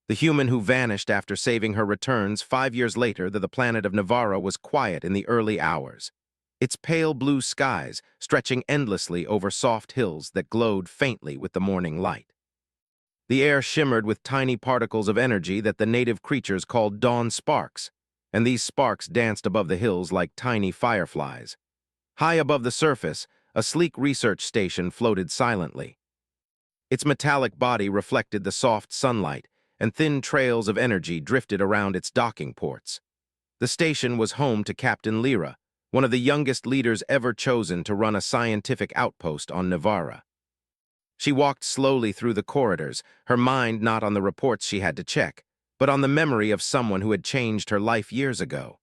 The human who vanished after saving her returns 5 years later that the planet of Navarra was quiet in the early hours. Its pale blue skies stretching endlessly over soft hills that glowed faintly with the morning light. The air shimmered with tiny particles of energy that the native creatures called dawn sparks, and these sparks danced above the hills like tiny fireflies. High above the surface, a sleek research station floated silently. Its metallic body reflected the soft sunlight, and thin trails of energy drifted around its docking ports. The station was home to Captain Lyra, one of the youngest leaders ever chosen to run a scientific outpost on Navarra. She walked slowly through the corridors, her mind not on the reports she had to check, but on the memory of someone who had changed her life years ago.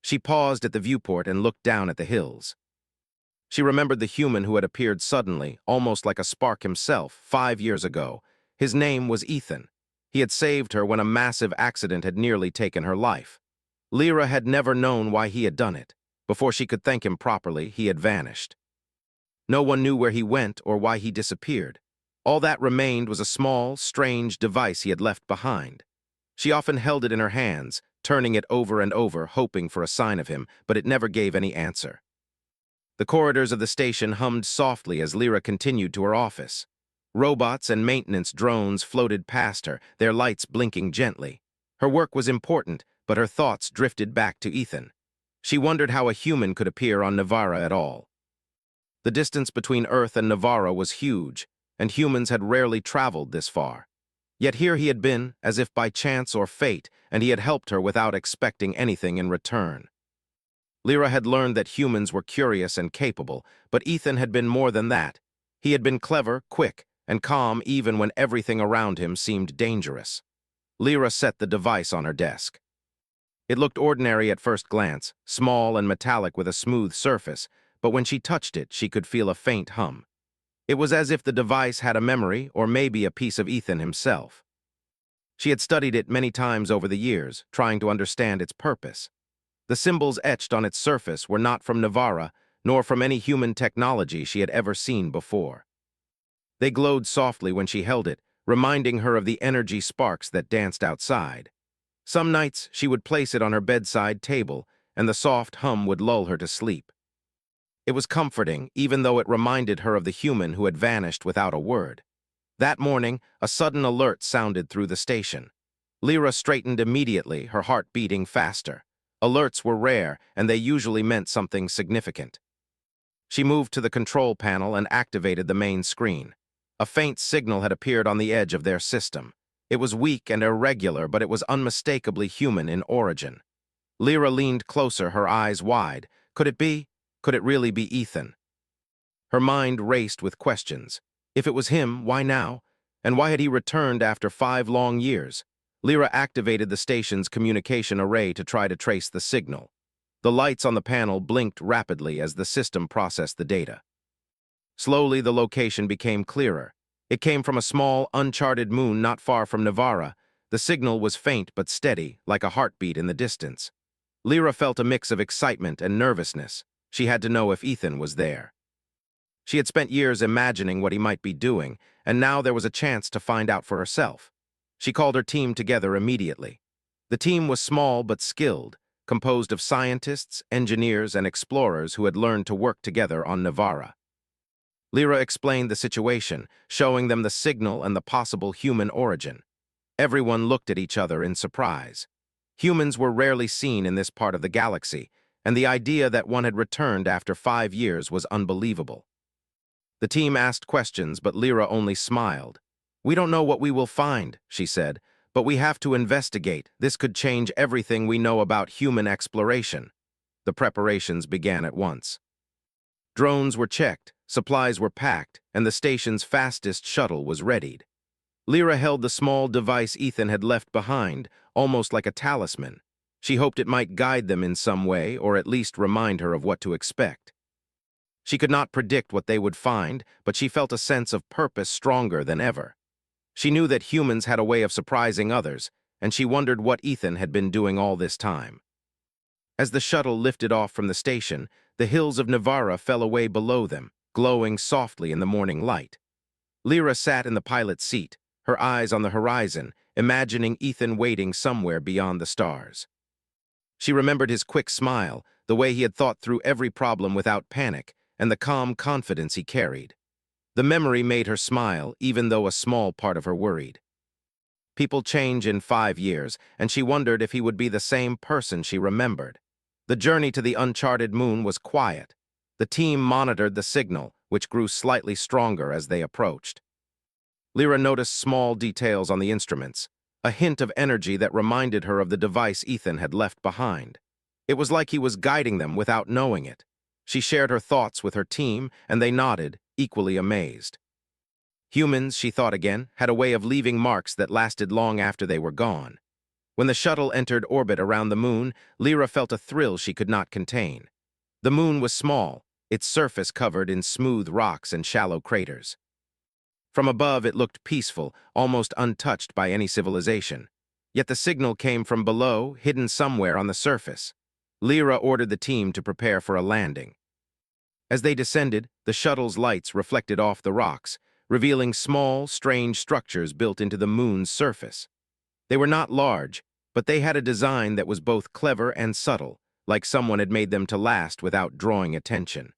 She paused at the viewport and looked down at the hills. She remembered the human who had appeared suddenly, almost like a spark himself, 5 years ago. His name was Ethan. He had saved her when a massive accident had nearly taken her life. Lyra had never known why he had done it. Before she could thank him properly, he had vanished. No one knew where he went or why he disappeared. All that remained was a small, strange device he had left behind. She often held it in her hands, turning it over and over, hoping for a sign of him, but it never gave any answer. The corridors of the station hummed softly as Lyra continued to her office. Robots and maintenance drones floated past her, their lights blinking gently. Her work was important, but her thoughts drifted back to Ethan. She wondered how a human could appear on Navarra at all. The distance between Earth and Navarra was huge, and humans had rarely traveled this far. Yet here he had been, as if by chance or fate, and he had helped her without expecting anything in return. Lyra had learned that humans were curious and capable, but Ethan had been more than that. He had been clever, quick, and calm even when everything around him seemed dangerous. Lyra set the device on her desk. It looked ordinary at first glance, small and metallic with a smooth surface, but when she touched it, she could feel a faint hum. It was as if the device had a memory or maybe a piece of Ethan himself. She had studied it many times over the years, trying to understand its purpose. The symbols etched on its surface were not from Navarra, nor from any human technology she had ever seen before. They glowed softly when she held it, reminding her of the energy sparks that danced outside. Some nights she would place it on her bedside table, and the soft hum would lull her to sleep. It was comforting, even though it reminded her of the human who had vanished without a word. That morning, a sudden alert sounded through the station. Lyra straightened immediately, her heart beating faster. Alerts were rare, and they usually meant something significant. She moved to the control panel and activated the main screen. A faint signal had appeared on the edge of their system. It was weak and irregular, but it was unmistakably human in origin. Lyra leaned closer, her eyes wide. Could it be? Could it really be Ethan? Her mind raced with questions. If it was him, why now? And why had he returned after 5 long years? Lyra activated the station's communication array to try to trace the signal. The lights on the panel blinked rapidly as the system processed the data. Slowly, the location became clearer. It came from a small, uncharted moon not far from Navarra. The signal was faint but steady, like a heartbeat in the distance. Lyra felt a mix of excitement and nervousness. She had to know if Ethan was there. She had spent years imagining what he might be doing, and now there was a chance to find out for herself. She called her team together immediately. The team was small but skilled, composed of scientists, engineers, and explorers who had learned to work together on Navarra. Lyra explained the situation, showing them the signal and the possible human origin. Everyone looked at each other in surprise. Humans were rarely seen in this part of the galaxy, and the idea that one had returned after 5 years was unbelievable. The team asked questions, but Lyra only smiled. "We don't know what we will find," she said, "but we have to investigate. This could change everything we know about human exploration." The preparations began at once. Drones were checked, supplies were packed, and the station's fastest shuttle was readied. Lyra held the small device Ethan had left behind, almost like a talisman. She hoped it might guide them in some way, or at least remind her of what to expect. She could not predict what they would find, but she felt a sense of purpose stronger than ever. She knew that humans had a way of surprising others, and she wondered what Ethan had been doing all this time. As the shuttle lifted off from the station, the hills of Navarra fell away below them, glowing softly in the morning light. Lyra sat in the pilot's seat, her eyes on the horizon, imagining Ethan waiting somewhere beyond the stars. She remembered his quick smile, the way he had thought through every problem without panic, and the calm confidence he carried. The memory made her smile, even though a small part of her worried. People change in 5 years, and she wondered if he would be the same person she remembered. The journey to the uncharted moon was quiet. The team monitored the signal, which grew slightly stronger as they approached. Lyra noticed small details on the instruments, a hint of energy that reminded her of the device Ethan had left behind. It was like he was guiding them without knowing it. She shared her thoughts with her team, and they nodded, equally amazed. Humans, she thought again, had a way of leaving marks that lasted long after they were gone. When the shuttle entered orbit around the moon, Lyra felt a thrill she could not contain. The moon was small, its surface covered in smooth rocks and shallow craters. From above, it looked peaceful, almost untouched by any civilization. Yet the signal came from below, hidden somewhere on the surface. Lyra ordered the team to prepare for a landing. As they descended, the shuttle's lights reflected off the rocks, revealing small, strange structures built into the moon's surface. They were not large, but they had a design that was both clever and subtle, like someone had made them to last without drawing attention.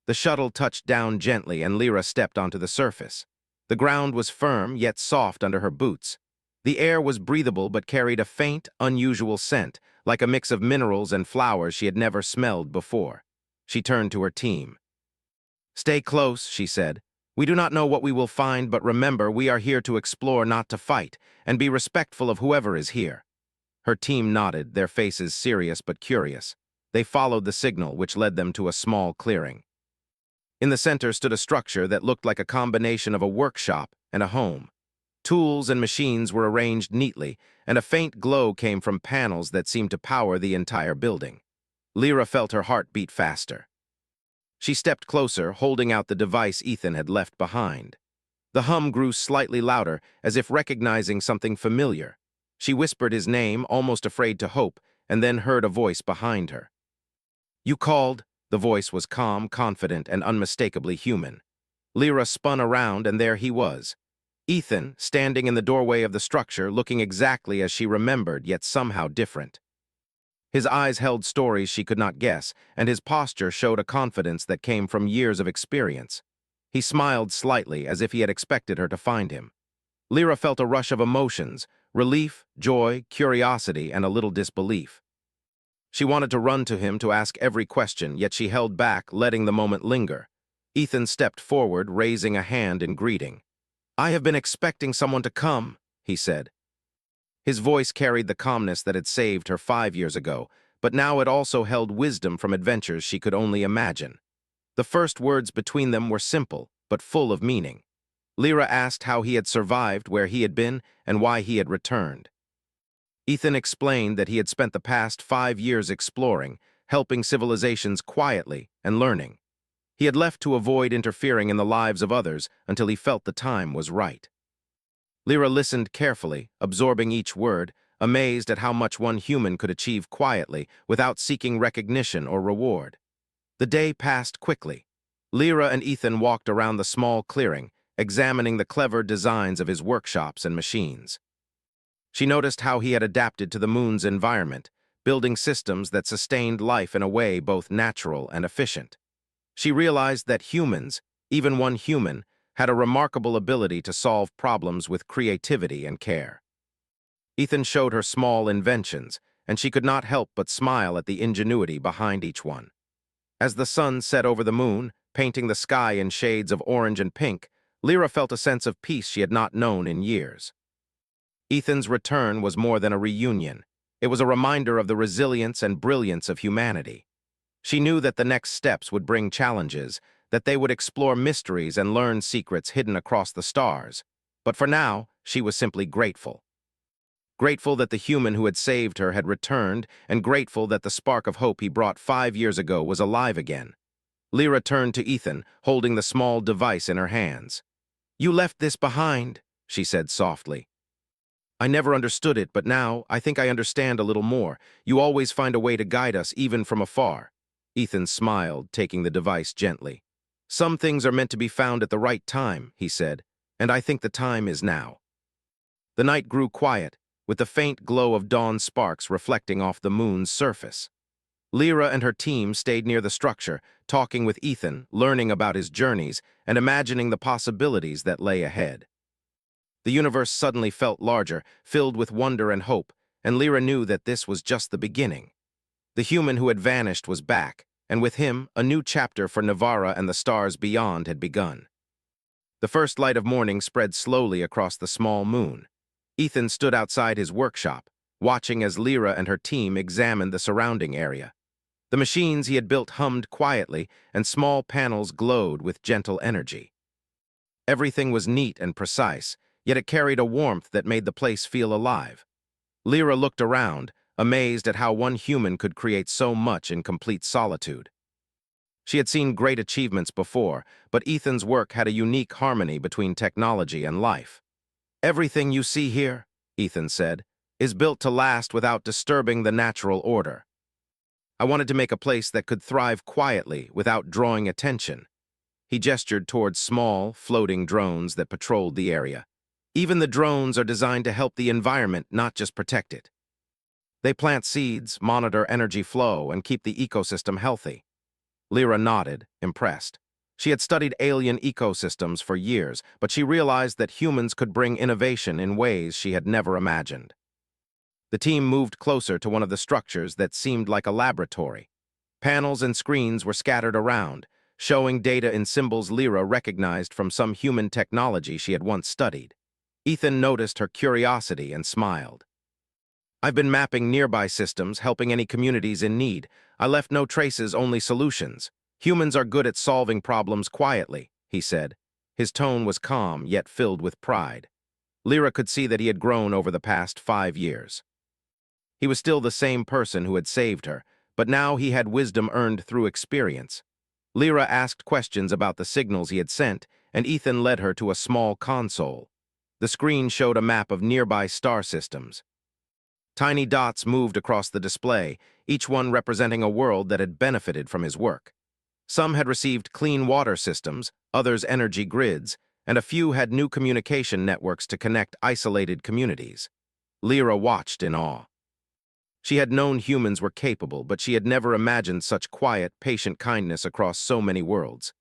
The shuttle touched down gently and Lyra stepped onto the surface. The ground was firm, yet soft under her boots. The air was breathable but carried a faint, unusual scent, like a mix of minerals and flowers she had never smelled before. She turned to her team. "Stay close," she said. "We do not know what we will find, but remember, we are here to explore, not to fight, and be respectful of whoever is here." Her team nodded, their faces serious but curious. They followed the signal, which led them to a small clearing. In the center stood a structure that looked like a combination of a workshop and a home. Tools and machines were arranged neatly, and a faint glow came from panels that seemed to power the entire building. Lyra felt her heart beat faster. She stepped closer, holding out the device Ethan had left behind. The hum grew slightly louder, as if recognizing something familiar. She whispered his name, almost afraid to hope, and then heard a voice behind her. "You called?" The voice was calm, confident, and unmistakably human. Lyra spun around, and there he was. Ethan, standing in the doorway of the structure, looking exactly as she remembered, yet somehow different. His eyes held stories she could not guess, and his posture showed a confidence that came from years of experience. He smiled slightly, as if he had expected her to find him. Lyra felt a rush of emotions, relief, joy, curiosity, and a little disbelief. She wanted to run to him to ask every question, yet she held back, letting the moment linger. Ethan stepped forward, raising a hand in greeting. "I have been expecting someone to come," he said. His voice carried the calmness that had saved her 5 years ago, but now it also held wisdom from adventures she could only imagine. The first words between them were simple, but full of meaning. Lyra asked how he had survived, where he had been, and why he had returned. Ethan explained that he had spent the past 5 years exploring, helping civilizations quietly and learning. He had left to avoid interfering in the lives of others until he felt the time was right. Lyra listened carefully, absorbing each word, amazed at how much one human could achieve quietly without seeking recognition or reward. The day passed quickly. Lyra and Ethan walked around the small clearing, examining the clever designs of his workshops and machines. She noticed how he had adapted to the moon's environment, building systems that sustained life in a way both natural and efficient. She realized that humans, even one human, had a remarkable ability to solve problems with creativity and care. Ethan showed her small inventions, and she could not help but smile at the ingenuity behind each one. As the sun set over the moon, painting the sky in shades of orange and pink, Lyra felt a sense of peace she had not known in years. Ethan's return was more than a reunion. It was a reminder of the resilience and brilliance of humanity. She knew that the next steps would bring challenges, that they would explore mysteries and learn secrets hidden across the stars. But for now, she was simply grateful. Grateful that the human who had saved her had returned, and grateful that the spark of hope he brought 5 years ago was alive again. Lyra turned to Ethan, holding the small device in her hands. "You left this behind," she said softly. "I never understood it, but now I think I understand a little more. You always find a way to guide us, even from afar." Ethan smiled, taking the device gently. "Some things are meant to be found at the right time," he said, "and I think the time is now." The night grew quiet, with the faint glow of dawn sparks reflecting off the moon's surface. Lyra and her team stayed near the structure, talking with Ethan, learning about his journeys, and imagining the possibilities that lay ahead. The universe suddenly felt larger, filled with wonder and hope, and Lyra knew that this was just the beginning. The human who had vanished was back, and with him, a new chapter for Navara and the stars beyond had begun. The first light of morning spread slowly across the small moon. Ethan stood outside his workshop, watching as Lyra and her team examined the surrounding area. The machines he had built hummed quietly, and small panels glowed with gentle energy. Everything was neat and precise, yet it carried a warmth that made the place feel alive. Lyra looked around, amazed at how one human could create so much in complete solitude. She had seen great achievements before, but Ethan's work had a unique harmony between technology and life. "Everything you see here," Ethan said, "is built to last without disturbing the natural order. I wanted to make a place that could thrive quietly without drawing attention." He gestured towards small, floating drones that patrolled the area. "Even the drones are designed to help the environment, not just protect it. They plant seeds, monitor energy flow, and keep the ecosystem healthy." Lyra nodded, impressed. She had studied alien ecosystems for years, but she realized that humans could bring innovation in ways she had never imagined. The team moved closer to one of the structures that seemed like a laboratory. Panels and screens were scattered around, showing data in symbols Lyra recognized from some human technology she had once studied. Ethan noticed her curiosity and smiled. "I've been mapping nearby systems, helping any communities in need. I left no traces, only solutions. Humans are good at solving problems quietly," he said. His tone was calm, yet filled with pride. Lyra could see that he had grown over the past 5 years. He was still the same person who had saved her, but now he had wisdom earned through experience. Lyra asked questions about the signals he had sent, and Ethan led her to a small console. The screen showed a map of nearby star systems. Tiny dots moved across the display, each one representing a world that had benefited from his work. Some had received clean water systems, others energy grids, and a few had new communication networks to connect isolated communities. Lyra watched in awe. She had known humans were capable, but she had never imagined such quiet, patient kindness across so many worlds.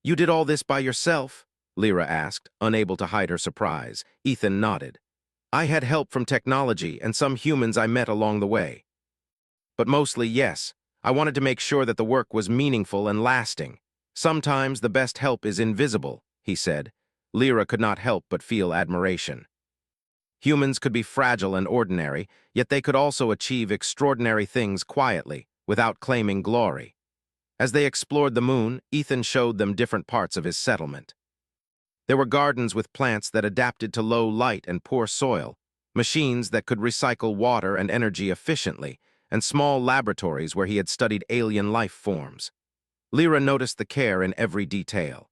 "You did all this by yourself?" Lyra asked, unable to hide her surprise. Ethan nodded. "I had help from technology and some humans I met along the way. But mostly, yes, I wanted to make sure that the work was meaningful and lasting. Sometimes the best help is invisible," he said. Lyra could not help but feel admiration. Humans could be fragile and ordinary, yet they could also achieve extraordinary things quietly, without claiming glory. As they explored the moon, Ethan showed them different parts of his settlement. There were gardens with plants that adapted to low light and poor soil, machines that could recycle water and energy efficiently, and small laboratories where he had studied alien life forms. Lyra noticed the care in every detail.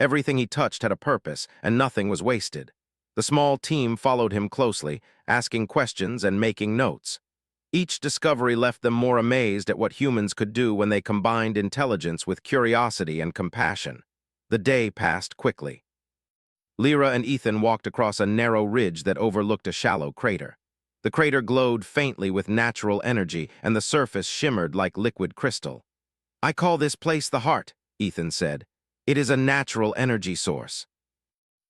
Everything he touched had a purpose, and nothing was wasted. The small team followed him closely, asking questions and making notes. Each discovery left them more amazed at what humans could do when they combined intelligence with curiosity and compassion. The day passed quickly. Lyra and Ethan walked across a narrow ridge that overlooked a shallow crater. The crater glowed faintly with natural energy, and the surface shimmered like liquid crystal. "I call this place the heart," Ethan said. "It is a natural energy source.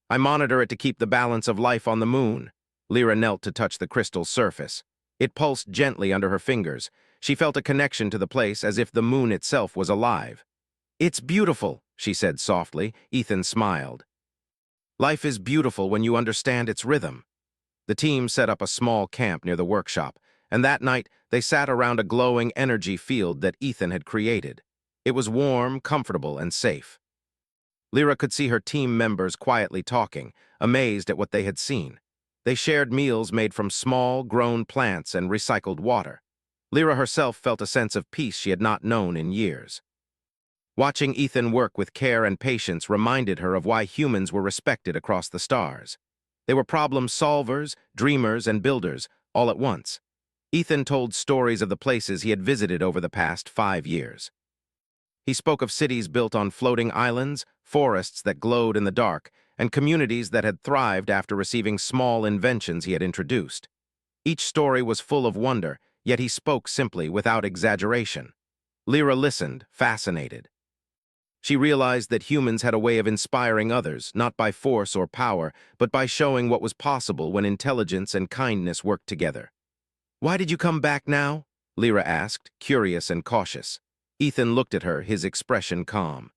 I monitor it to keep the balance of life on the moon." Lyra knelt to touch the crystal's surface. It pulsed gently under her fingers. She felt a connection to the place as if the moon itself was alive. "It's beautiful," she said softly. Ethan smiled. "Life is beautiful when you understand its rhythm." The team set up a small camp near the workshop, and that night they sat around a glowing energy field that Ethan had created. It was warm, comfortable, and safe. Lyra could see her team members quietly talking, amazed at what they had seen. They shared meals made from small, grown plants and recycled water. Lyra herself felt a sense of peace she had not known in years. Watching Ethan work with care and patience reminded her of why humans were respected across the stars. They were problem solvers, dreamers, and builders, all at once. Ethan told stories of the places he had visited over the past 5 years. He spoke of cities built on floating islands, forests that glowed in the dark, and communities that had thrived after receiving small inventions he had introduced. Each story was full of wonder, yet he spoke simply, without exaggeration. Lyra listened, fascinated. She realized that humans had a way of inspiring others, not by force or power, but by showing what was possible when intelligence and kindness worked together. "Why did you come back now?" Lyra asked, curious and cautious. Ethan looked at her, his expression calm.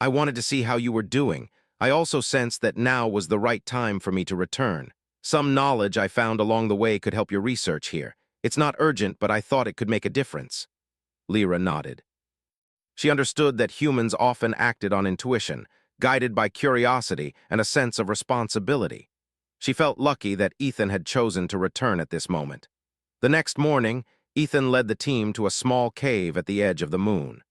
"I wanted to see how you were doing. I also sensed that now was the right time for me to return. Some knowledge I found along the way could help your research here. It's not urgent, but I thought it could make a difference." Lyra nodded. She understood that humans often acted on intuition, guided by curiosity and a sense of responsibility. She felt lucky that Ethan had chosen to return at this moment. The next morning, Ethan led the team to a small cave at the edge of the moon.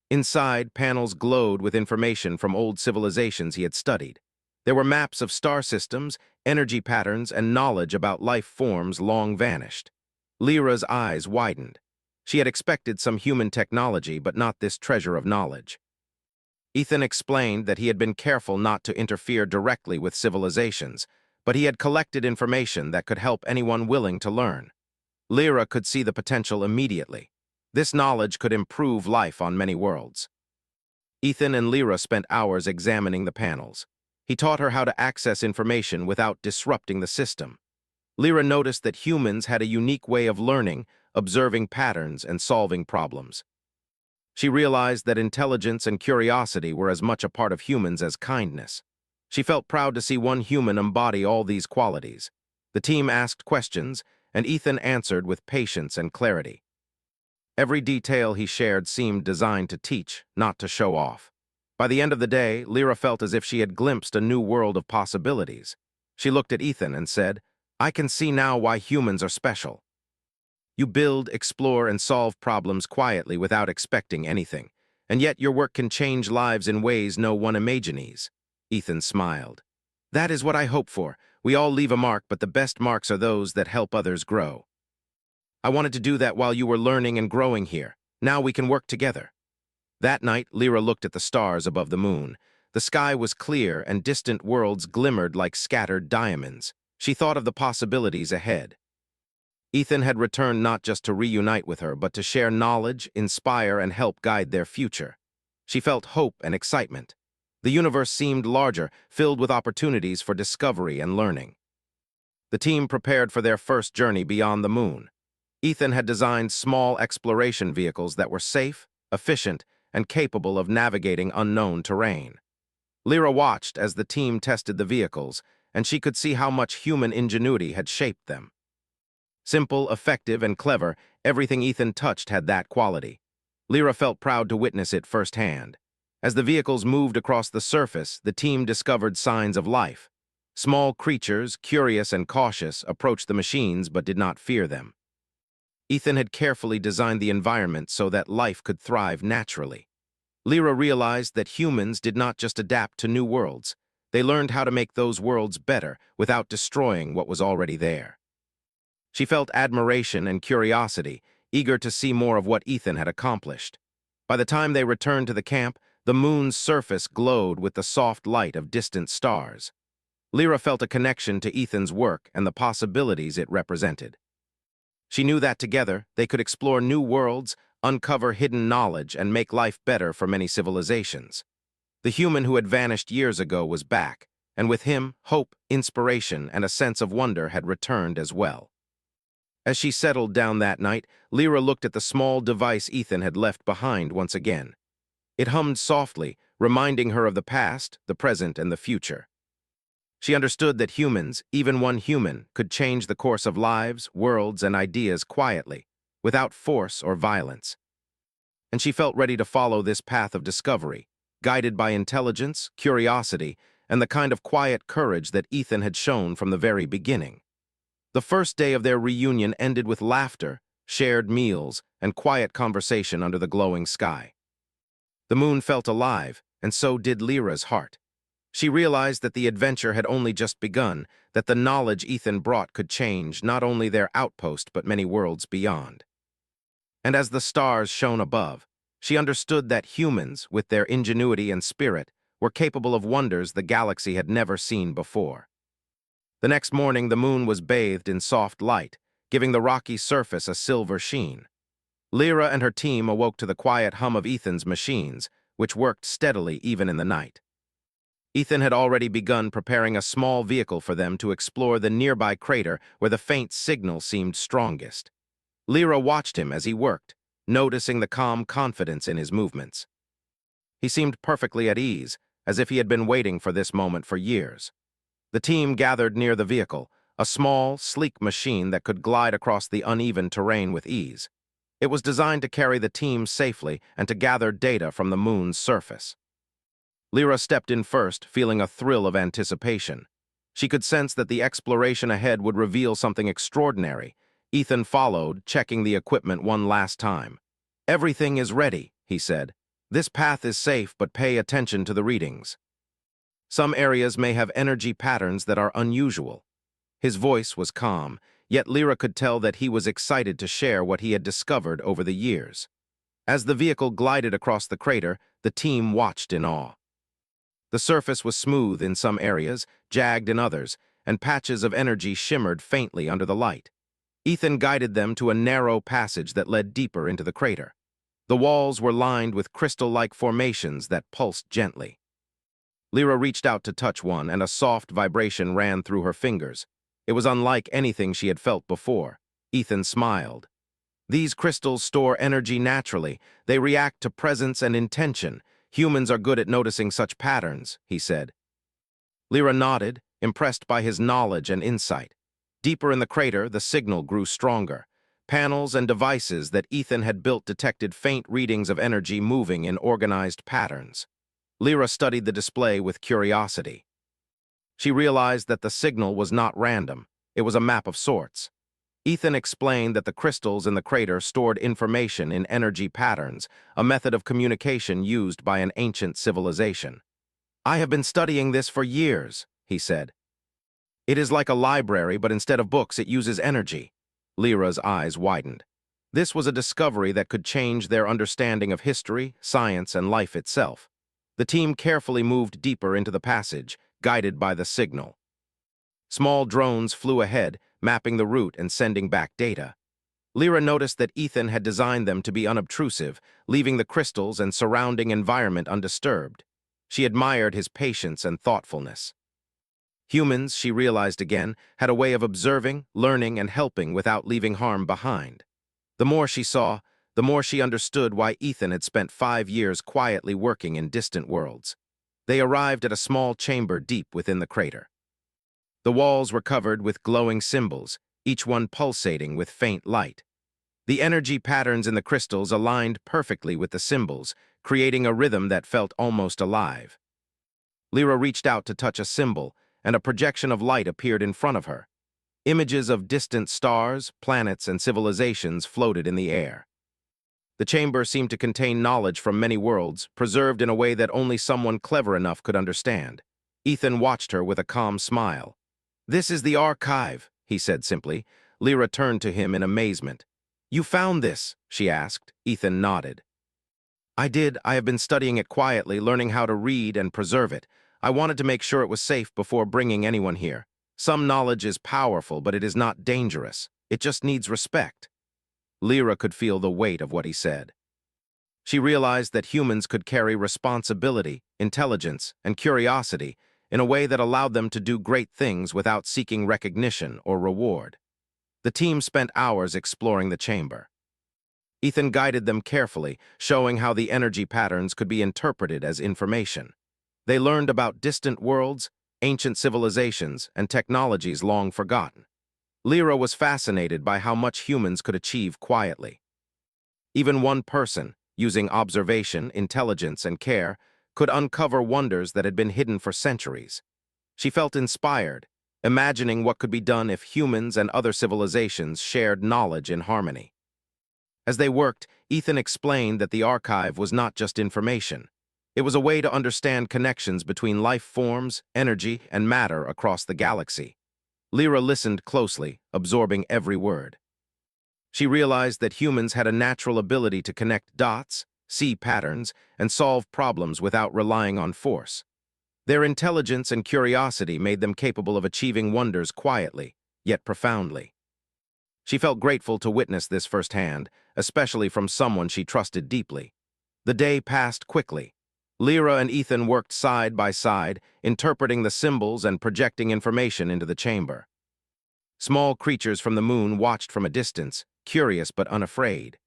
Inside, panels glowed with information from old civilizations he had studied. There were maps of star systems, energy patterns, and knowledge about life forms long vanished. Lyra's eyes widened. She had expected some human technology, but not this treasure of knowledge. Ethan explained that he had been careful not to interfere directly with civilizations, but he had collected information that could help anyone willing to learn. Lyra could see the potential immediately. This knowledge could improve life on many worlds. Ethan and Lyra spent hours examining the panels. He taught her how to access information without disrupting the system. Lyra noticed that humans had a unique way of learning, observing patterns, and solving problems. She realized that intelligence and curiosity were as much a part of humans as kindness. She felt proud to see one human embody all these qualities. The team asked questions, and Ethan answered with patience and clarity. Every detail he shared seemed designed to teach, not to show off. By the end of the day, Lyra felt as if she had glimpsed a new world of possibilities. She looked at Ethan and said, "I can see now why humans are special. You build, explore, and solve problems quietly without expecting anything, and yet your work can change lives in ways no one imagines." Ethan smiled. "That is what I hope for. We all leave a mark, but the best marks are those that help others grow. I wanted to do that while you were learning and growing here. Now we can work together." That night, Lyra looked at the stars above the moon. The sky was clear, and distant worlds glimmered like scattered diamonds. She thought of the possibilities ahead. Ethan had returned not just to reunite with her, but to share knowledge, inspire, and help guide their future. She felt hope and excitement. The universe seemed larger, filled with opportunities for discovery and learning. The team prepared for their first journey beyond the moon. Ethan had designed small exploration vehicles that were safe, efficient, and capable of navigating unknown terrain. Lyra watched as the team tested the vehicles, and she could see how much human ingenuity had shaped them. Simple, effective, and clever, everything Ethan touched had that quality. Lyra felt proud to witness it firsthand. As the vehicles moved across the surface, the team discovered signs of life. Small creatures, curious and cautious, approached the machines but did not fear them. Ethan had carefully designed the environment so that life could thrive naturally. Lyra realized that humans did not just adapt to new worlds. They learned how to make those worlds better without destroying what was already there. She felt admiration and curiosity, eager to see more of what Ethan had accomplished. By the time they returned to the camp, the moon's surface glowed with the soft light of distant stars. Lyra felt a connection to Ethan's work and the possibilities it represented. She knew that together, they could explore new worlds, uncover hidden knowledge, and make life better for many civilizations. The human who had vanished years ago was back, and with him, hope, inspiration, and a sense of wonder had returned as well. As she settled down that night, Lyra looked at the small device Ethan had left behind once again. It hummed softly, reminding her of the past, the present, and the future. She understood that humans, even one human, could change the course of lives, worlds, and ideas quietly, without force or violence. And she felt ready to follow this path of discovery, guided by intelligence, curiosity, and the kind of quiet courage that Ethan had shown from the very beginning. The first day of their reunion ended with laughter, shared meals, and quiet conversation under the glowing sky. The moon felt alive, and so did Lyra's heart. She realized that the adventure had only just begun, that the knowledge Ethan brought could change not only their outpost but many worlds beyond. And as the stars shone above, she understood that humans, with their ingenuity and spirit, were capable of wonders the galaxy had never seen before. The next morning, the moon was bathed in soft light, giving the rocky surface a silver sheen. Lyra and her team awoke to the quiet hum of Ethan's machines, which worked steadily even in the night. Ethan had already begun preparing a small vehicle for them to explore the nearby crater where the faint signal seemed strongest. Lyra watched him as he worked, noticing the calm confidence in his movements. He seemed perfectly at ease, as if he had been waiting for this moment for years. The team gathered near the vehicle, a small, sleek machine that could glide across the uneven terrain with ease. It was designed to carry the team safely and to gather data from the moon's surface. Lyra stepped in first, feeling a thrill of anticipation. She could sense that the exploration ahead would reveal something extraordinary. Ethan followed, checking the equipment one last time. "Everything is ready," he said. "This path is safe, but pay attention to the readings. Some areas may have energy patterns that are unusual." His voice was calm, yet Lyra could tell that he was excited to share what he had discovered over the years. As the vehicle glided across the crater, the team watched in awe. The surface was smooth in some areas, jagged in others, and patches of energy shimmered faintly under the light. Ethan guided them to a narrow passage that led deeper into the crater. The walls were lined with crystal-like formations that pulsed gently. Lyra reached out to touch one, and a soft vibration ran through her fingers. It was unlike anything she had felt before. Ethan smiled. "These crystals store energy naturally. They react to presence and intention. Humans are good at noticing such patterns," he said. Lyra nodded, impressed by his knowledge and insight. Deeper in the crater, the signal grew stronger. Panels and devices that Ethan had built detected faint readings of energy moving in organized patterns. Lyra studied the display with curiosity. She realized that the signal was not random. It was a map of sorts. Ethan explained that the crystals in the crater stored information in energy patterns, a method of communication used by an ancient civilization. "I have been studying this for years," he said. "It is like a library, but instead of books, it uses energy." Lyra's eyes widened. This was a discovery that could change their understanding of history, science, and life itself. The team carefully moved deeper into the passage, guided by the signal. Small drones flew ahead, mapping the route and sending back data. Lyra noticed that Ethan had designed them to be unobtrusive, leaving the crystals and surrounding environment undisturbed. She admired his patience and thoughtfulness. Humans, she realized again, had a way of observing, learning, and helping without leaving harm behind. The more she saw, the more she understood why Ethan had spent 5 years quietly working in distant worlds. They arrived at a small chamber deep within the crater. The walls were covered with glowing symbols, each one pulsating with faint light. The energy patterns in the crystals aligned perfectly with the symbols, creating a rhythm that felt almost alive. Lyra reached out to touch a symbol, and a projection of light appeared in front of her. Images of distant stars, planets, and civilizations floated in the air. The chamber seemed to contain knowledge from many worlds, preserved in a way that only someone clever enough could understand. Ethan watched her with a calm smile. "This is the archive," he said simply. Lyra turned to him in amazement. "You found this?" she asked. Ethan nodded. "I did. I have been studying it quietly, learning how to read and preserve it. I wanted to make sure it was safe before bringing anyone here. Some knowledge is powerful, but it is not dangerous. It just needs respect." Lyra could feel the weight of what he said. She realized that humans could carry responsibility, intelligence, and curiosity in a way that allowed them to do great things without seeking recognition or reward. The team spent hours exploring the chamber. Ethan guided them carefully, showing how the energy patterns could be interpreted as information. They learned about distant worlds, ancient civilizations, and technologies long forgotten. Lyra was fascinated by how much humans could achieve quietly. Even one person, using observation, intelligence, and care, could uncover wonders that had been hidden for centuries. She felt inspired, imagining what could be done if humans and other civilizations shared knowledge in harmony. As they worked, Ethan explained that the archive was not just information. It was a way to understand connections between life forms, energy, and matter across the galaxy. Lyra listened closely, absorbing every word. She realized that humans had a natural ability to connect dots, see patterns, and solve problems without relying on force. Their intelligence and curiosity made them capable of achieving wonders quietly, yet profoundly. She felt grateful to witness this firsthand, especially from someone she trusted deeply. The day passed quickly. Lyra and Ethan worked side by side, interpreting the symbols and projecting information into the chamber. Small creatures from the moon watched from a distance, curious but unafraid.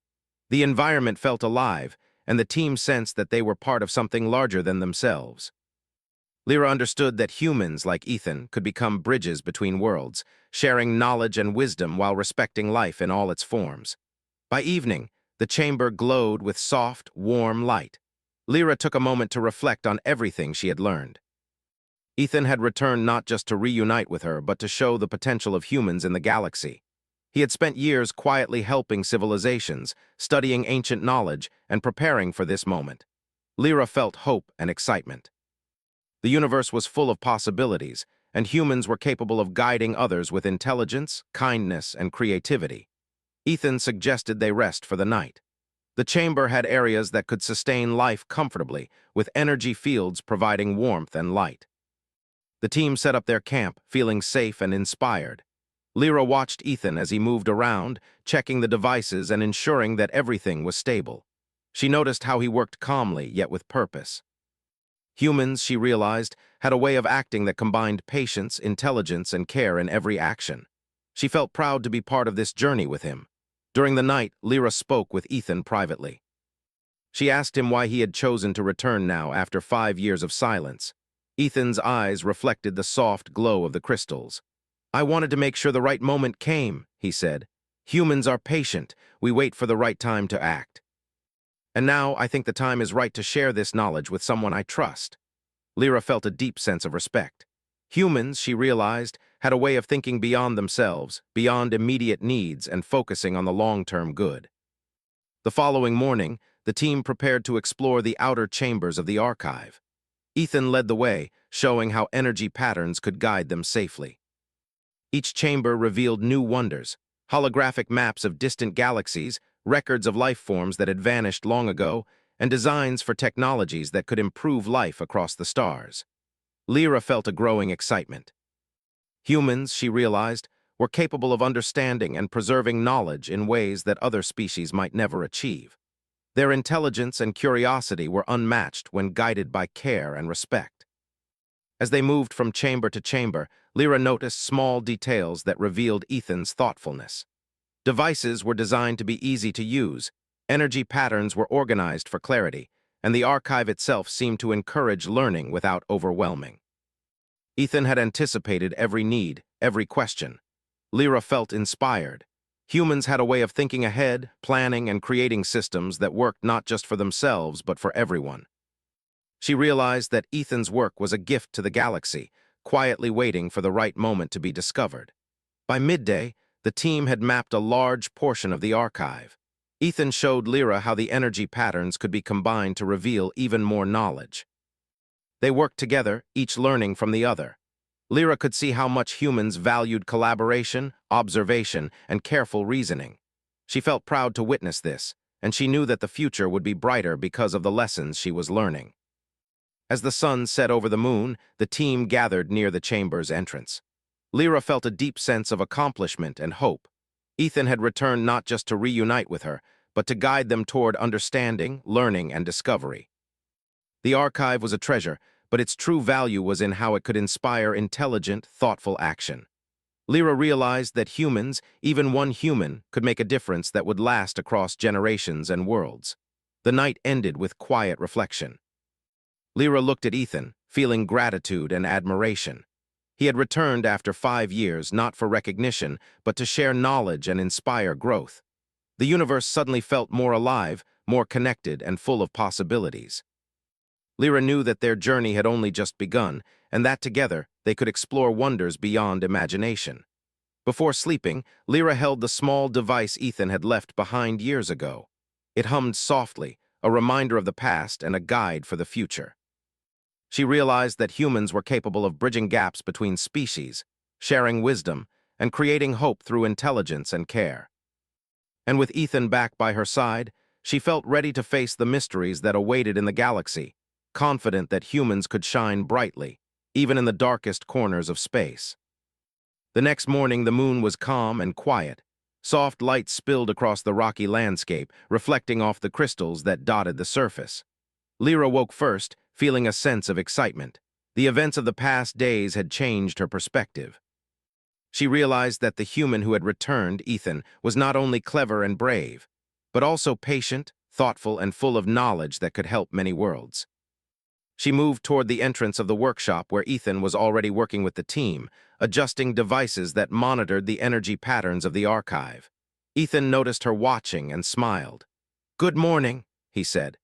The environment felt alive, and the team sensed that they were part of something larger than themselves. Lyra understood that humans, like Ethan, could become bridges between worlds, sharing knowledge and wisdom while respecting life in all its forms. By evening, the chamber glowed with soft, warm light. Lyra took a moment to reflect on everything she had learned. Ethan had returned not just to reunite with her, but to show the potential of humans in the galaxy. He had spent years quietly helping civilizations, studying ancient knowledge, and preparing for this moment. Lyra felt hope and excitement. The universe was full of possibilities, and humans were capable of guiding others with intelligence, kindness, and creativity. Ethan suggested they rest for the night. The chamber had areas that could sustain life comfortably, with energy fields providing warmth and light. The team set up their camp, feeling safe and inspired. Lyra watched Ethan as he moved around, checking the devices and ensuring that everything was stable. She noticed how he worked calmly, yet with purpose. Humans, she realized, had a way of acting that combined patience, intelligence, and care in every action. She felt proud to be part of this journey with him. During the night, Lyra spoke with Ethan privately. She asked him why he had chosen to return now after 5 years of silence. Ethan's eyes reflected the soft glow of the crystals. "I wanted to make sure the right moment came," he said. "Humans are patient. We wait for the right time to act. And now I think the time is right to share this knowledge with someone I trust." Lyra felt a deep sense of respect. Humans, she realized, had a way of thinking beyond themselves, beyond immediate needs, and focusing on the long-term good. The following morning, the team prepared to explore the outer chambers of the archive. Ethan led the way, showing how energy patterns could guide them safely. Each chamber revealed new wonders, holographic maps of distant galaxies, records of life forms that had vanished long ago, and designs for technologies that could improve life across the stars. Lyra felt a growing excitement. Humans, she realized, were capable of understanding and preserving knowledge in ways that other species might never achieve. Their intelligence and curiosity were unmatched when guided by care and respect. As they moved from chamber to chamber, Lyra noticed small details that revealed Ethan's thoughtfulness. Devices were designed to be easy to use, energy patterns were organized for clarity, and the archive itself seemed to encourage learning without overwhelming. Ethan had anticipated every need, every question. Lyra felt inspired. Humans had a way of thinking ahead, planning, and creating systems that worked not just for themselves, but for everyone. She realized that Ethan's work was a gift to the galaxy, quietly waiting for the right moment to be discovered. By midday, the team had mapped a large portion of the archive. Ethan showed Lyra how the energy patterns could be combined to reveal even more knowledge. They worked together, each learning from the other. Lyra could see how much humans valued collaboration, observation, and careful reasoning. She felt proud to witness this, and she knew that the future would be brighter because of the lessons she was learning. As the sun set over the moon, the team gathered near the chamber's entrance. Lyra felt a deep sense of accomplishment and hope. Ethan had returned not just to reunite with her, but to guide them toward understanding, learning, and discovery. The archive was a treasure, but its true value was in how it could inspire intelligent, thoughtful action. Lyra realized that humans, even one human, could make a difference that would last across generations and worlds. The night ended with quiet reflection. Lyra looked at Ethan, feeling gratitude and admiration. He had returned after 5 years, not for recognition, but to share knowledge and inspire growth. The universe suddenly felt more alive, more connected, and full of possibilities. Lyra knew that their journey had only just begun, and that together they could explore wonders beyond imagination. Before sleeping, Lyra held the small device Ethan had left behind years ago. It hummed softly, a reminder of the past and a guide for the future. She realized that humans were capable of bridging gaps between species, sharing wisdom, and creating hope through intelligence and care. And with Ethan back by her side, she felt ready to face the mysteries that awaited in the galaxy. confident that humans could shine brightly, even in the darkest corners of space. The next morning, the moon was calm and quiet. Soft light spilled across the rocky landscape, reflecting off the crystals that dotted the surface. Lyra woke first, feeling a sense of excitement. The events of the past days had changed her perspective. She realized that the human who had returned, Ethan, was not only clever and brave, but also patient, thoughtful, and full of knowledge that could help many worlds. She moved toward the entrance of the workshop where Ethan was already working with the team, adjusting devices that monitored the energy patterns of the archive. Ethan noticed her watching and smiled. "Good morning," he said.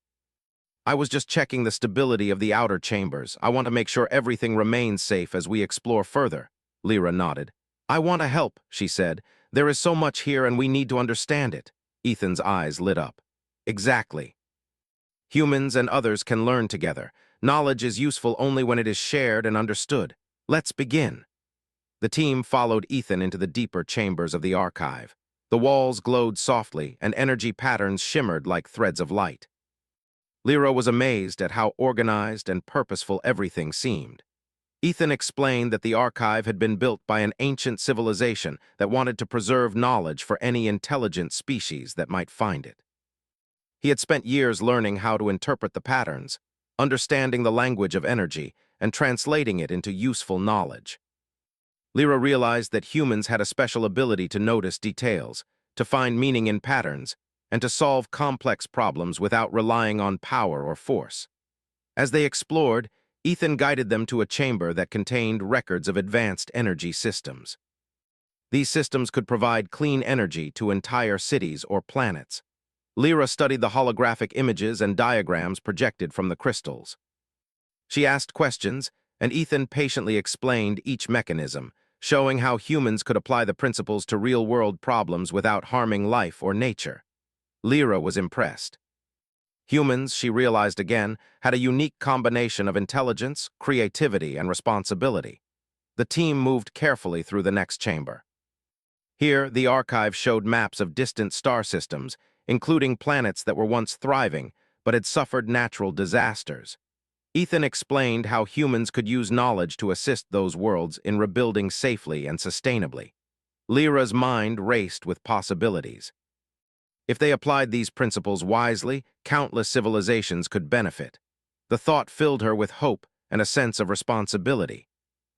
"I was just checking the stability of the outer chambers. I want to make sure everything remains safe as we explore further." Lyra nodded. "I want to help," she said. "There is so much here and we need to understand it." Ethan's eyes lit up. "Exactly. Humans and others can learn together. Knowledge is useful only when it is shared and understood. Let's begin." The team followed Ethan into the deeper chambers of the archive. The walls glowed softly, and energy patterns shimmered like threads of light. Lyra was amazed at how organized and purposeful everything seemed. Ethan explained that the archive had been built by an ancient civilization that wanted to preserve knowledge for any intelligent species that might find it. He had spent years learning how to interpret the patterns, understanding the language of energy, and translating it into useful knowledge. Lyra realized that humans had a special ability to notice details, to find meaning in patterns, and to solve complex problems without relying on power or force. As they explored, Ethan guided them to a chamber that contained records of advanced energy systems. These systems could provide clean energy to entire cities or planets. Lyra studied the holographic images and diagrams projected from the crystals. She asked questions, and Ethan patiently explained each mechanism, showing how humans could apply the principles to real-world problems without harming life or nature. Lyra was impressed. Humans, she realized again, had a unique combination of intelligence, creativity, and responsibility. The team moved carefully through the next chamber. Here, the archive showed maps of distant star systems, including planets that were once thriving but had suffered natural disasters. Ethan explained how humans could use knowledge to assist those worlds in rebuilding safely and sustainably. Lyra's mind raced with possibilities. If they applied these principles wisely, countless civilizations could benefit. The thought filled her with hope and a sense of responsibility.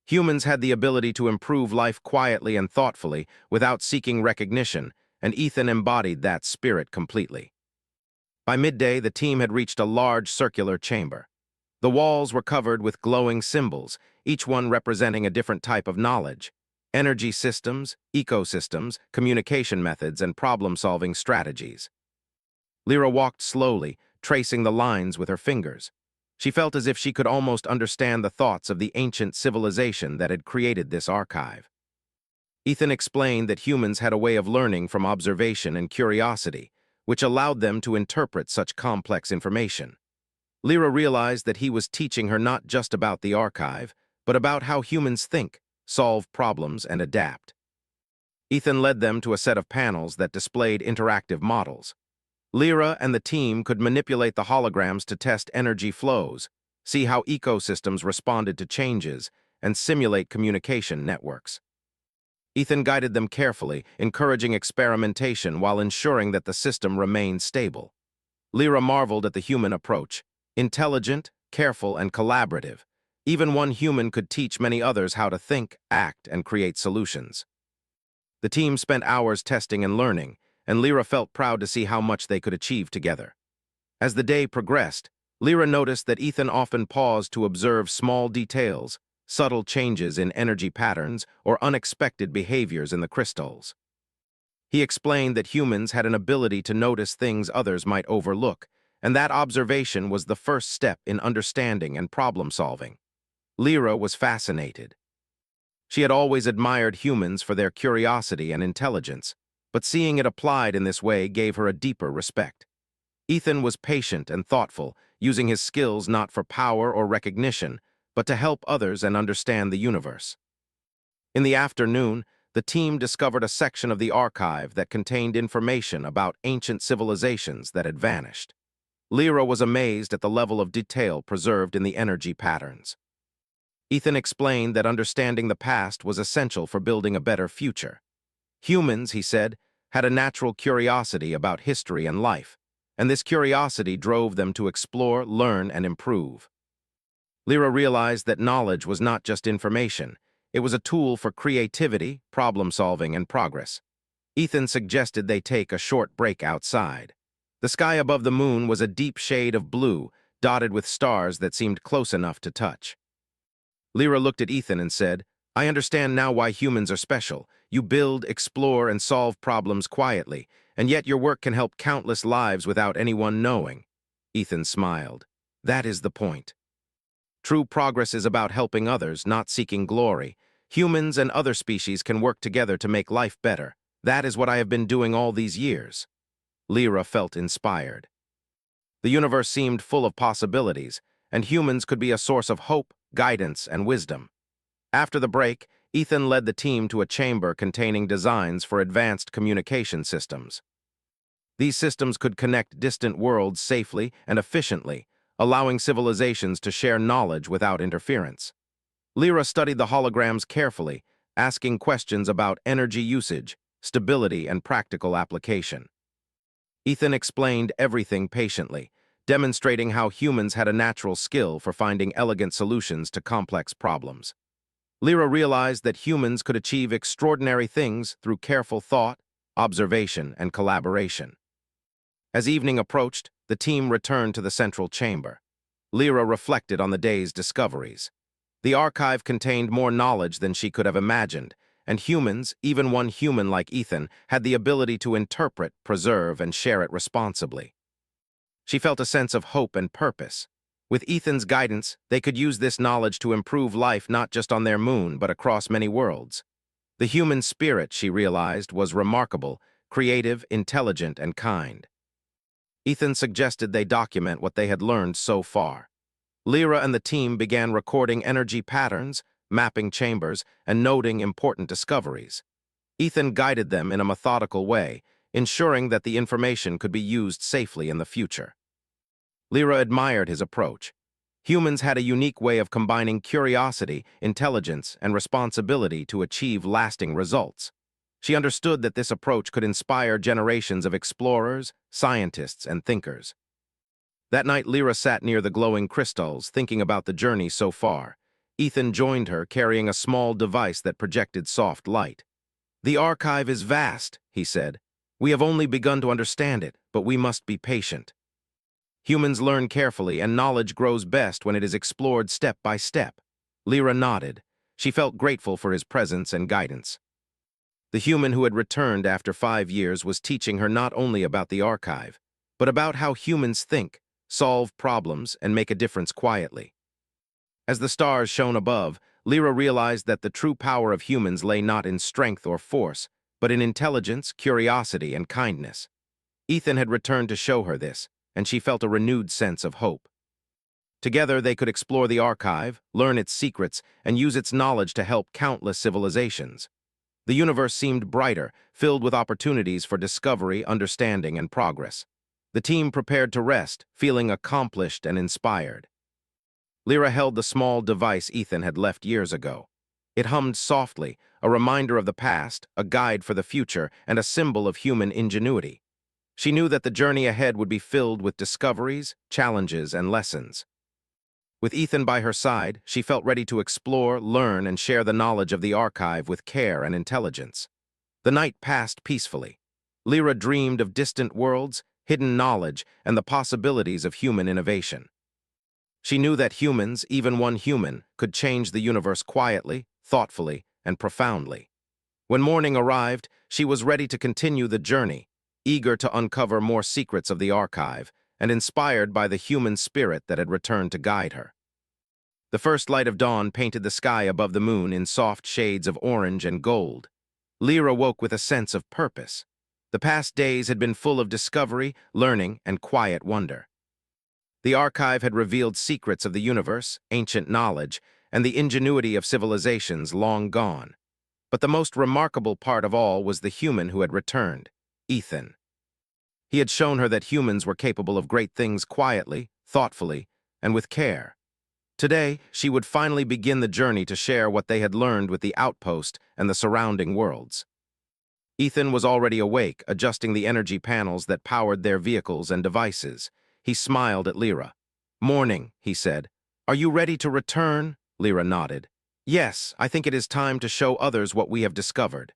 Humans had the ability to improve life quietly and thoughtfully without seeking recognition, and Ethan embodied that spirit completely. By midday, the team had reached a large circular chamber. The walls were covered with glowing symbols, each one representing a different type of knowledge: energy systems, ecosystems, communication methods, and problem-solving strategies. Lyra walked slowly, tracing the lines with her fingers. She felt as if she could almost understand the thoughts of the ancient civilization that had created this archive. Ethan explained that humans had a way of learning from observation and curiosity, which allowed them to interpret such complex information. Lyra realized that he was teaching her not just about the archive, but about how humans think, solve problems, and adapt. Ethan led them to a set of panels that displayed interactive models. Lyra and the team could manipulate the holograms to test energy flows, see how ecosystems responded to changes, and simulate communication networks. Ethan guided them carefully, encouraging experimentation while ensuring that the system remained stable. Lyra marveled at the human approach: intelligent, careful, and collaborative. Even one human could teach many others how to think, act, and create solutions. The team spent hours testing and learning, and Lyra felt proud to see how much they could achieve together. As the day progressed, Lyra noticed that Ethan often paused to observe small details, subtle changes in energy patterns, or unexpected behaviors in the crystals. He explained that humans had an ability to notice things others might overlook, and that observation was the first step in understanding and problem-solving. Lyra was fascinated. She had always admired humans for their curiosity and intelligence, but seeing it applied in this way gave her a deeper respect. Ethan was patient and thoughtful, using his skills not for power or recognition, but to help others and understand the universe. In the afternoon, the team discovered a section of the archive that contained information about ancient civilizations that had vanished. Lyra was amazed at the level of detail preserved in the energy patterns. Ethan explained that understanding the past was essential for building a better future. Humans, he said, had a natural curiosity about history and life, and this curiosity drove them to explore, learn, and improve. Lyra realized that knowledge was not just information, it was a tool for creativity, problem-solving, and progress. Ethan suggested they take a short break outside. The sky above the moon was a deep shade of blue, dotted with stars that seemed close enough to touch. Lyra looked at Ethan and said, "I understand now why humans are special. You build, explore, and solve problems quietly, and yet your work can help countless lives without anyone knowing." Ethan smiled. "That is the point. True progress is about helping others, not seeking glory. Humans and other species can work together to make life better. That is what I have been doing all these years." Lyra felt inspired. The universe seemed full of possibilities, and humans could be a source of hope, guidance, and wisdom. After the break, Ethan led the team to a chamber containing designs for advanced communication systems. These systems could connect distant worlds safely and efficiently, allowing civilizations to share knowledge without interference. Lyra studied the holograms carefully, asking questions about energy usage, stability, and practical application. Ethan explained everything patiently, demonstrating how humans had a natural skill for finding elegant solutions to complex problems. Lyra realized that humans could achieve extraordinary things through careful thought, observation, and collaboration. As evening approached, the team returned to the central chamber. Lyra reflected on the day's discoveries. The archive contained more knowledge than she could have imagined, and humans, even one human like Ethan, had the ability to interpret, preserve, and share it responsibly. She felt a sense of hope and purpose. With Ethan's guidance, they could use this knowledge to improve life not just on their moon, but across many worlds. The human spirit, she realized, was remarkable, creative, intelligent, and kind. Ethan suggested they document what they had learned so far. Lyra and the team began recording energy patterns, mapping chambers, and noting important discoveries. Ethan guided them in a methodical way, ensuring that the information could be used safely in the future. Lyra admired his approach. Humans had a unique way of combining curiosity, intelligence, and responsibility to achieve lasting results. She understood that this approach could inspire generations of explorers, scientists, and thinkers. That night, Lyra sat near the glowing crystals, thinking about the journey so far. Ethan joined her, carrying a small device that projected soft light. "The archive is vast," he said. "We have only begun to understand it, but we must be patient. Humans learn carefully, and knowledge grows best when it is explored step by step." Lyra nodded. She felt grateful for his presence and guidance. The human who had returned after 5 years was teaching her not only about the archive, but about how humans think, solve problems, and make a difference quietly. As the stars shone above, Lyra realized that the true power of humans lay not in strength or force, but in intelligence, curiosity, and kindness. Ethan had returned to show her this, and she felt a renewed sense of hope. Together, they could explore the archive, learn its secrets, and use its knowledge to help countless civilizations. The universe seemed brighter, filled with opportunities for discovery, understanding, and progress. The team prepared to rest, feeling accomplished and inspired. Lyra held the small device Ethan had left years ago. It hummed softly, a reminder of the past, a guide for the future, and a symbol of human ingenuity. She knew that the journey ahead would be filled with discoveries, challenges, and lessons. With Ethan by her side, she felt ready to explore, learn, and share the knowledge of the archive with care and intelligence. The night passed peacefully. Lyra dreamed of distant worlds, hidden knowledge, and the possibilities of human innovation. She knew that humans, even one human, could change the universe quietly, thoughtfully, and profoundly. When morning arrived, she was ready to continue the journey, eager to uncover more secrets of the archive, and inspired by the human spirit that had returned to guide her. The first light of dawn painted the sky above the moon in soft shades of orange and gold. Lyra woke with a sense of purpose. The past days had been full of discovery, learning, and quiet wonder. The archive had revealed secrets of the universe, ancient knowledge, and the ingenuity of civilizations long gone. But the most remarkable part of all was the human who had returned, Ethan. He had shown her that humans were capable of great things quietly, thoughtfully, and with care. Today, she would finally begin the journey to share what they had learned with the outpost and the surrounding worlds. Ethan was already awake, adjusting the energy panels that powered their vehicles and devices. He smiled at Lyra. "Morning," he said. "Are you ready to return?" Lyra nodded. "Yes, I think it is time to show others what we have discovered."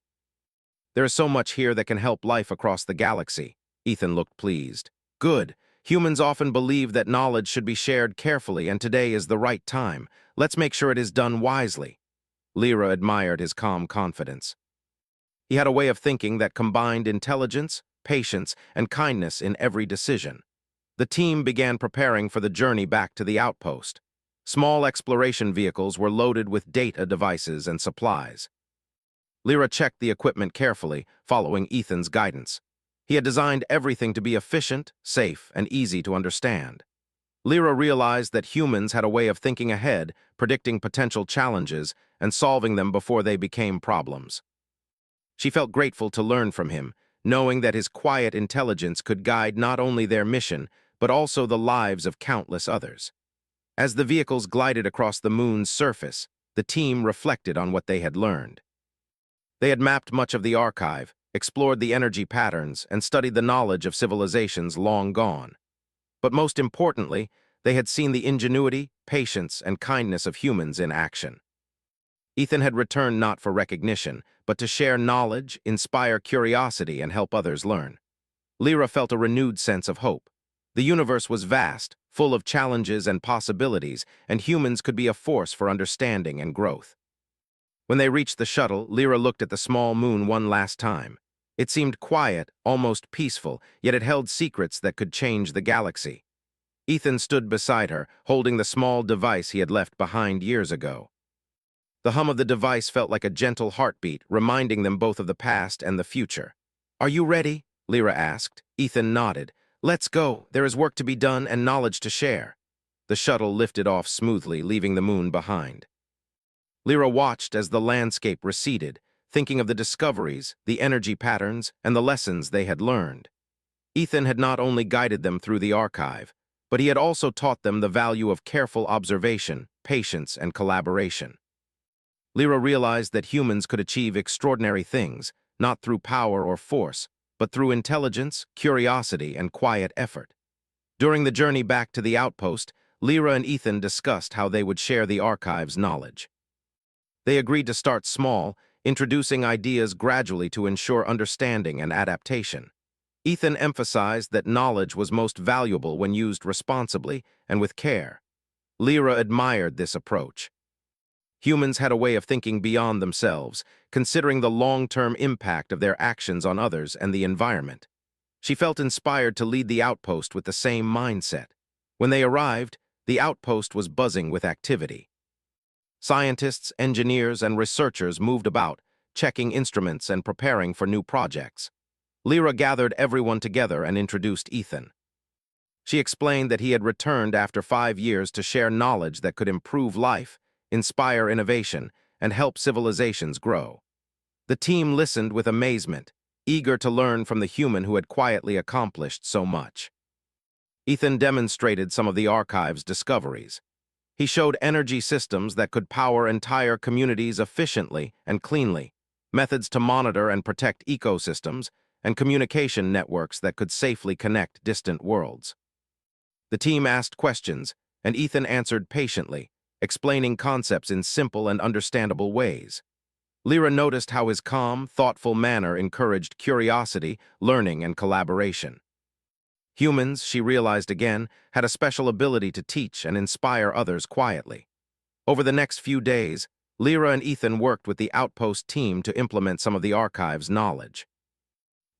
"There is so much here that can help life across the galaxy." Ethan looked pleased. "Good. Humans often believe that knowledge should be shared carefully, and today is the right time. Let's make sure it is done wisely." Lyra admired his calm confidence. He had a way of thinking that combined intelligence, patience, and kindness in every decision. The team began preparing for the journey back to the outpost. Small exploration vehicles were loaded with data devices and supplies. Lyra checked the equipment carefully, following Ethan's guidance. He had designed everything to be efficient, safe, and easy to understand. Lyra realized that humans had a way of thinking ahead, predicting potential challenges, and solving them before they became problems. She felt grateful to learn from him, knowing that his quiet intelligence could guide not only their mission, but also the lives of countless others. As the vehicles glided across the moon's surface, the team reflected on what they had learned. They had mapped much of the archive, explored the energy patterns, and studied the knowledge of civilizations long gone. But most importantly, they had seen the ingenuity, patience, and kindness of humans in action. Ethan had returned not for recognition, but to share knowledge, inspire curiosity, and help others learn. Lyra felt a renewed sense of hope. The universe was vast, full of challenges and possibilities, and humans could be a force for understanding and growth. When they reached the shuttle, Lyra looked at the small moon one last time. It seemed quiet, almost peaceful, yet it held secrets that could change the galaxy. Ethan stood beside her, holding the small device he had left behind years ago. The hum of the device felt like a gentle heartbeat, reminding them both of the past and the future. "Are you ready?" Lyra asked. Ethan nodded. "Let's go. There is work to be done and knowledge to share." The shuttle lifted off smoothly, leaving the moon behind. Lyra watched as the landscape receded, thinking of the discoveries, the energy patterns, and the lessons they had learned. Ethan had not only guided them through the archive, but he had also taught them the value of careful observation, patience, and collaboration. Lyra realized that humans could achieve extraordinary things, not through power or force, but through intelligence, curiosity, and quiet effort. During the journey back to the outpost, Lyra and Ethan discussed how they would share the archive's knowledge. They agreed to start small, introducing ideas gradually to ensure understanding and adaptation. Ethan emphasized that knowledge was most valuable when used responsibly and with care. Lyra admired this approach. Humans had a way of thinking beyond themselves, considering the long-term impact of their actions on others and the environment. She felt inspired to lead the outpost with the same mindset. When they arrived, the outpost was buzzing with activity. Scientists, engineers, and researchers moved about, checking instruments and preparing for new projects. Lyra gathered everyone together and introduced Ethan. She explained that he had returned after 5 years to share knowledge that could improve life, inspire innovation, and help civilizations grow. The team listened with amazement, eager to learn from the human who had quietly accomplished so much. Ethan demonstrated some of the archive's discoveries. He showed energy systems that could power entire communities efficiently and cleanly, methods to monitor and protect ecosystems, and communication networks that could safely connect distant worlds. The team asked questions, and Ethan answered patiently, explaining concepts in simple and understandable ways. Lyra noticed how his calm, thoughtful manner encouraged curiosity, learning, and collaboration. Humans, she realized again, had a special ability to teach and inspire others quietly. Over the next few days, Lyra and Ethan worked with the outpost team to implement some of the archive's knowledge.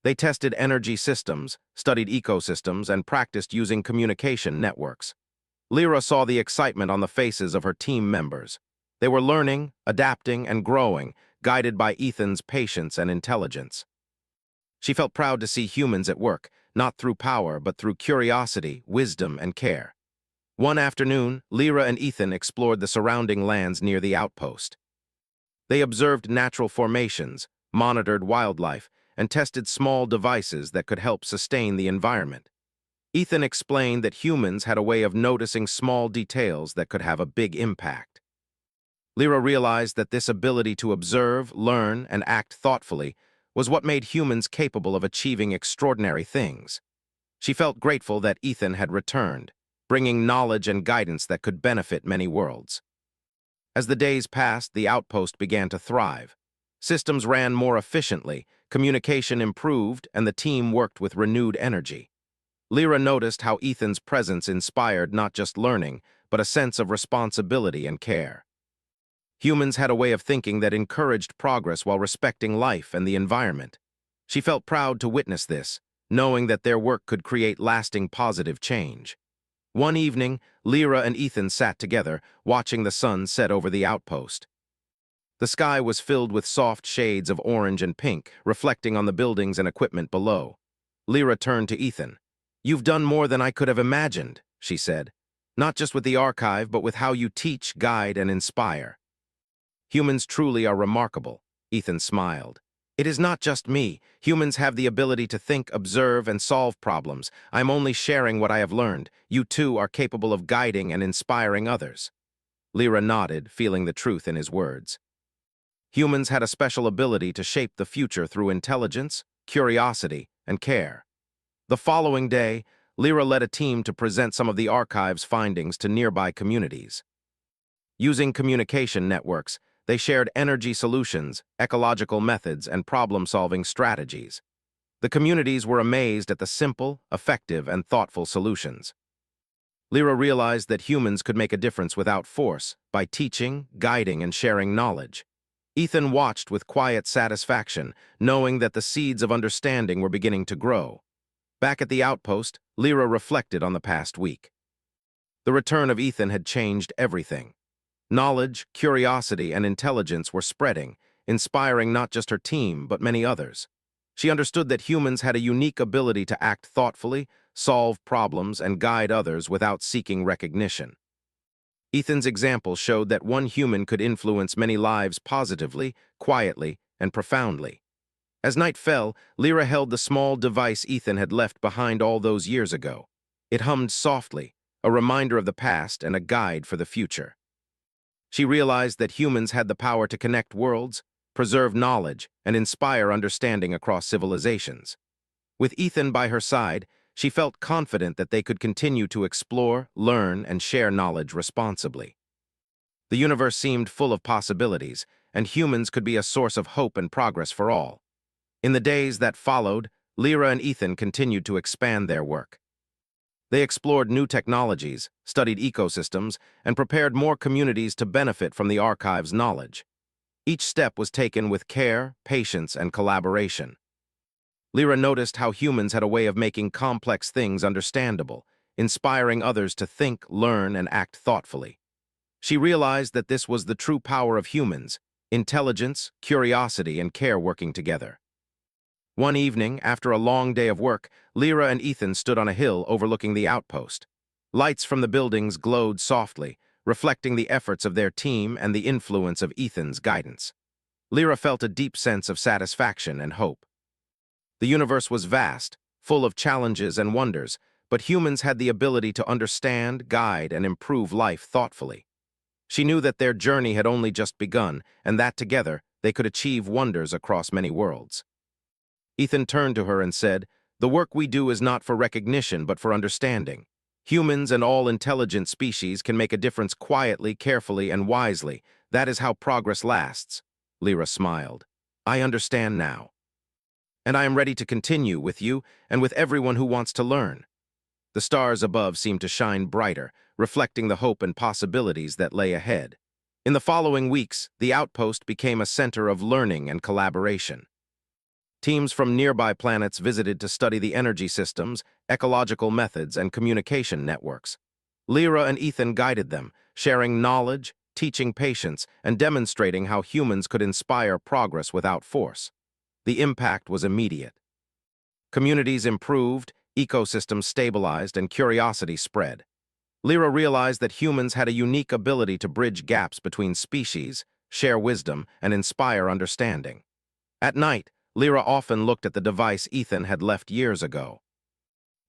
They tested energy systems, studied ecosystems, and practiced using communication networks. Lyra saw the excitement on the faces of her team members. They were learning, adapting, and growing, guided by Ethan's patience and intelligence. She felt proud to see humans at work, not through power, but through curiosity, wisdom, and care. One afternoon, Lyra and Ethan explored the surrounding lands near the outpost. They observed natural formations, monitored wildlife, and tested small devices that could help sustain the environment. Ethan explained that humans had a way of noticing small details that could have a big impact. Lyra realized that this ability to observe, learn, and act thoughtfully was what made humans capable of achieving extraordinary things. She felt grateful that Ethan had returned, bringing knowledge and guidance that could benefit many worlds. As the days passed, the outpost began to thrive. Systems ran more efficiently, communication improved, and the team worked with renewed energy. Lyra noticed how Ethan's presence inspired not just learning, but a sense of responsibility and care. Humans had a way of thinking that encouraged progress while respecting life and the environment. She felt proud to witness this, knowing that their work could create lasting positive change. One evening, Lyra and Ethan sat together, watching the sun set over the outpost. The sky was filled with soft shades of orange and pink, reflecting on the buildings and equipment below. Lyra turned to Ethan. "You've done more than I could have imagined," she said. "Not just with the archive, but with how you teach, guide, and inspire." "Humans truly are remarkable," Ethan smiled. "It is not just me. Humans have the ability to think, observe, and solve problems. I'm only sharing what I have learned. You too are capable of guiding and inspiring others." Lyra nodded, feeling the truth in his words. Humans had a special ability to shape the future through intelligence, curiosity, and care. The following day, Lyra led a team to present some of the archive's findings to nearby communities. Using communication networks, they shared energy solutions, ecological methods, and problem-solving strategies. The communities were amazed at the simple, effective, and thoughtful solutions. Lyra realized that humans could make a difference without force, by teaching, guiding, and sharing knowledge. Ethan watched with quiet satisfaction, knowing that the seeds of understanding were beginning to grow. Back at the outpost, Lyra reflected on the past week. The return of Ethan had changed everything. Knowledge, curiosity, and intelligence were spreading, inspiring not just her team, but many others. She understood that humans had a unique ability to act thoughtfully, solve problems, and guide others without seeking recognition. Ethan's example showed that one human could influence many lives positively, quietly, and profoundly. As night fell, Lyra held the small device Ethan had left behind all those years ago. It hummed softly, a reminder of the past and a guide for the future. She realized that humans had the power to connect worlds, preserve knowledge, and inspire understanding across civilizations. With Ethan by her side, she felt confident that they could continue to explore, learn, and share knowledge responsibly. The universe seemed full of possibilities, and humans could be a source of hope and progress for all. In the days that followed, Lyra and Ethan continued to expand their work. They explored new technologies, studied ecosystems, and prepared more communities to benefit from the archive's knowledge. Each step was taken with care, patience, and collaboration. Lyra noticed how humans had a way of making complex things understandable, inspiring others to think, learn, and act thoughtfully. She realized that this was the true power of humans: intelligence, curiosity, and care working together. One evening, after a long day of work, Lyra and Ethan stood on a hill overlooking the outpost. Lights from the buildings glowed softly, reflecting the efforts of their team and the influence of Ethan's guidance. Lyra felt a deep sense of satisfaction and hope. The universe was vast, full of challenges and wonders, but humans had the ability to understand, guide, and improve life thoughtfully. She knew that their journey had only just begun, and that together they could achieve wonders across many worlds. Ethan turned to her and said, "The work we do is not for recognition, but for understanding. Humans and all intelligent species can make a difference quietly, carefully, and wisely. That is how progress lasts." Lyra smiled. "I understand now. And I am ready to continue with you and with everyone who wants to learn." The stars above seemed to shine brighter, reflecting the hope and possibilities that lay ahead. In the following weeks, the outpost became a center of learning and collaboration. Teams from nearby planets visited to study the energy systems, ecological methods, and communication networks. Lyra and Ethan guided them, sharing knowledge, teaching patience, and demonstrating how humans could inspire progress without force. The impact was immediate. Communities improved, ecosystems stabilized, and curiosity spread. Lyra realized that humans had a unique ability to bridge gaps between species, share wisdom, and inspire understanding. At night, Lyra often looked at the device Ethan had left years ago.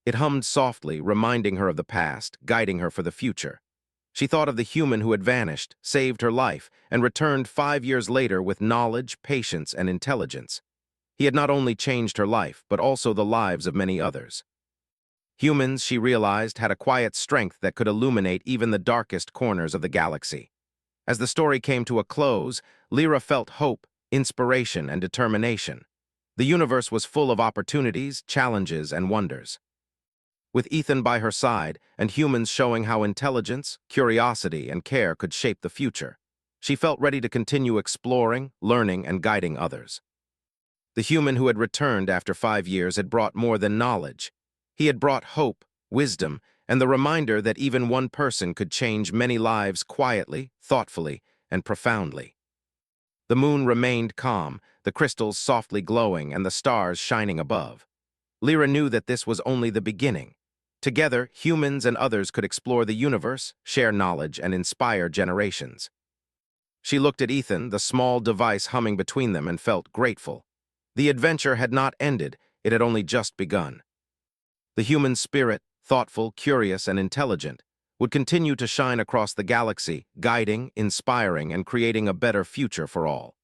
It hummed softly, reminding her of the past, guiding her for the future. She thought of the human who had vanished, saved her life, and returned 5 years later with knowledge, patience, and intelligence. He had not only changed her life, but also the lives of many others. Humans, she realized, had a quiet strength that could illuminate even the darkest corners of the galaxy. As the story came to a close, Lyra felt hope, inspiration, and determination. The universe was full of opportunities, challenges, and wonders. With Ethan by her side, and humans showing how intelligence, curiosity, and care could shape the future, she felt ready to continue exploring, learning, and guiding others. The human who had returned after 5 years had brought more than knowledge. He had brought hope, wisdom, and the reminder that even one person could change many lives quietly, thoughtfully, and profoundly. The moon remained calm, the crystals softly glowing and the stars shining above. Lyra knew that this was only the beginning. Together, humans and others could explore the universe, share knowledge, and inspire generations. She looked at Ethan, the small device humming between them, and felt grateful. The adventure had not ended, it had only just begun. The human spirit, thoughtful, curious, and intelligent, would continue to shine across the galaxy, guiding, inspiring, and creating a better future for all.